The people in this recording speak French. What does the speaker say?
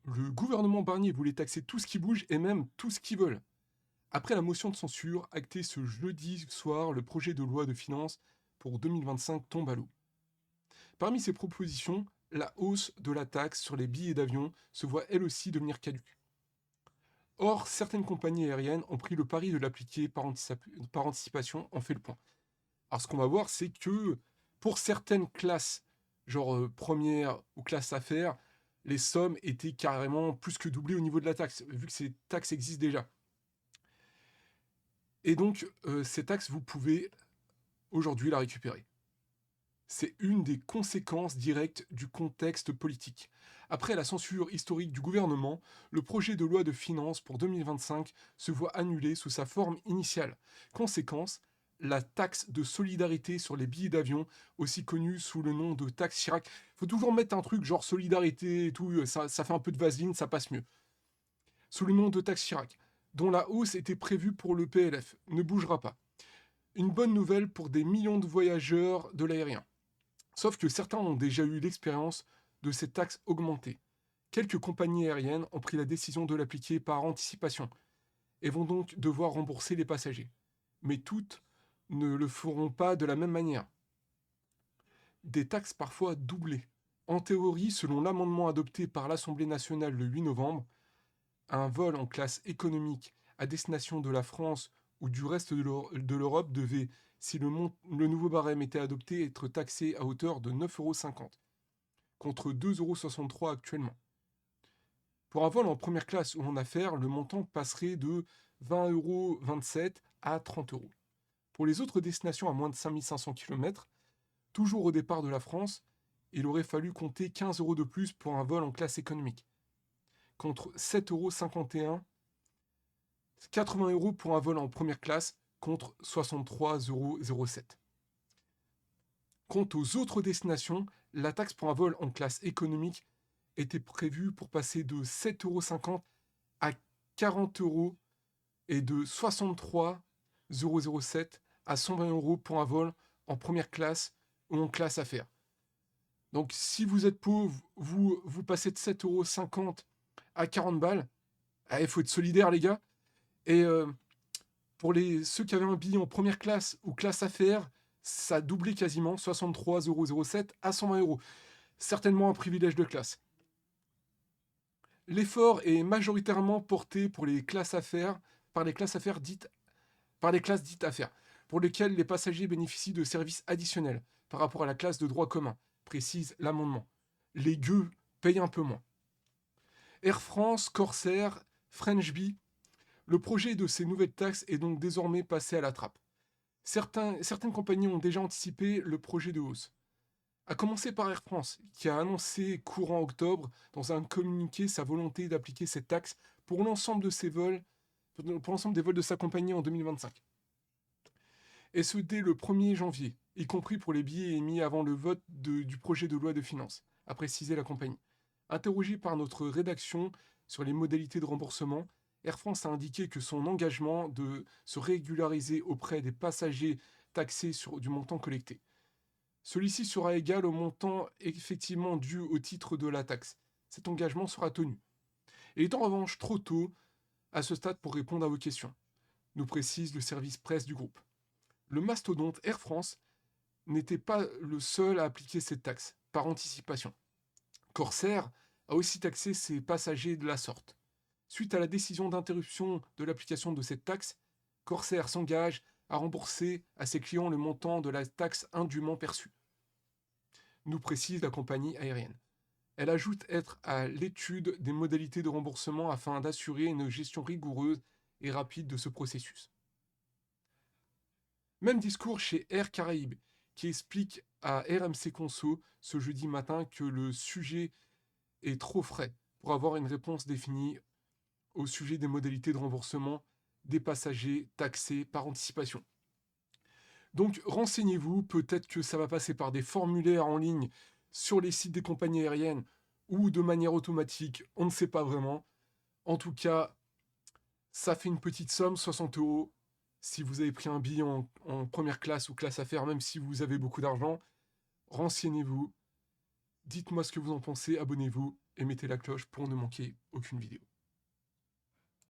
Le gouvernement Barnier voulait taxer tout ce qui bouge et même tout ce qui vole. Après la motion de censure actée ce jeudi soir, le projet de loi de finances pour 2025 tombe à l'eau. Parmi ces propositions, la hausse de la taxe sur les billets d'avion se voit elle aussi devenir caduque. Or, certaines compagnies aériennes ont pris le pari de l'appliquer par anticipation, en fait le point. Alors ce qu'on va voir, c'est que pour certaines classes, genre première ou classe affaires, les sommes étaient carrément plus que doublées au niveau de la taxe, vu que ces taxes existent déjà. Et donc, ces taxes, vous pouvez aujourd'hui la récupérer. C'est une des conséquences directes du contexte politique. Après la censure historique du gouvernement, le projet de loi de finances pour 2025 se voit annulé sous sa forme initiale. Conséquence, la taxe de solidarité sur les billets d'avion, aussi connue sous le nom de taxe Chirac. Faut toujours mettre un truc genre solidarité et tout, ça fait un peu de vaseline, ça passe mieux. Sous le nom de taxe Chirac, dont la hausse était prévue pour le PLF, ne bougera pas. Une bonne nouvelle pour des millions de voyageurs de l'aérien. Sauf que certains ont déjà eu l'expérience de ces taxes augmentées. Quelques compagnies aériennes ont pris la décision de l'appliquer par anticipation et vont donc devoir rembourser les passagers. Mais toutes ne le feront pas de la même manière. Des taxes parfois doublées. En théorie, selon l'amendement adopté par l'Assemblée nationale le 8 novembre, un vol en classe économique à destination de la France ou du reste de l'Europe devait, si le nouveau barème était adopté, être taxé à hauteur de 9,50 € contre 2,63 € actuellement. Pour un vol en première classe ou en affaires, le montant passerait de 20,27 € à 30 €. Pour les autres destinations à moins de 5500 km, toujours au départ de la France, il aurait fallu compter 15 € de plus pour un vol en classe économique, contre 7,51 €, 80 € pour un vol en première classe, contre 63,07 €. Quant aux autres destinations, la taxe pour un vol en classe économique était prévue pour passer de 7,50 € à 40 € et de 63,007 € à 120 € pour un vol en première classe ou en classe affaires. Donc si vous êtes pauvre, vous passez de 7,50 € à 40 balles, il faut être solidaire les gars. Et pour ceux qui avaient un billet en première classe ou classe affaires, ça a doublé quasiment, 63,007 à 120 €. Certainement un privilège de classe. L'effort est majoritairement porté pour les classes affaires, par les classes dites affaires, pour lesquelles les passagers bénéficient de services additionnels par rapport à la classe de droit commun, précise l'amendement. Les gueux payent un peu moins. Air France, Corsair, French Bee, le projet de ces nouvelles taxes est donc désormais passé à la trappe. Certaines compagnies ont déjà anticipé le projet de hausse. À commencer par Air France, qui a annoncé courant octobre dans un communiqué sa volonté d'appliquer cette taxe pour l'ensemble de ses vols, pour l'ensemble des vols de sa compagnie en 2025. Et ce dès le 1er janvier, y compris pour les billets émis avant le vote du projet de loi de finances, a précisé la compagnie. Interrogé par notre rédaction sur les modalités de remboursement, Air France a indiqué que son engagement de se régulariser auprès des passagers taxés du montant collecté. Celui-ci sera égal au montant effectivement dû au titre de la taxe. Cet engagement sera tenu. Il est en revanche trop tôt à ce stade pour répondre à vos questions, nous précise le service presse du groupe. Le mastodonte Air France n'était pas le seul à appliquer cette taxe, par anticipation. Corsair a aussi taxé ses passagers de la sorte. Suite à la décision d'interruption de l'application de cette taxe, Corsair s'engage à rembourser à ses clients le montant de la taxe indûment perçue, nous précise la compagnie aérienne. Elle ajoute être à l'étude des modalités de remboursement afin d'assurer une gestion rigoureuse et rapide de ce processus. Même discours chez Air Caraïbes, qui explique à RMC Conso ce jeudi matin que le sujet est trop frais pour avoir une réponse définie au sujet des modalités de remboursement des passagers taxés par anticipation. Donc renseignez-vous, peut-être que ça va passer par des formulaires en ligne sur les sites des compagnies aériennes ou de manière automatique, on ne sait pas vraiment. En tout cas, ça fait une petite somme, 60 € si vous avez pris un billet en première classe ou classe affaires, même si vous avez beaucoup d'argent. Renseignez-vous, dites-moi ce que vous en pensez, abonnez-vous. et mettez la cloche pour ne manquer aucune vidéo.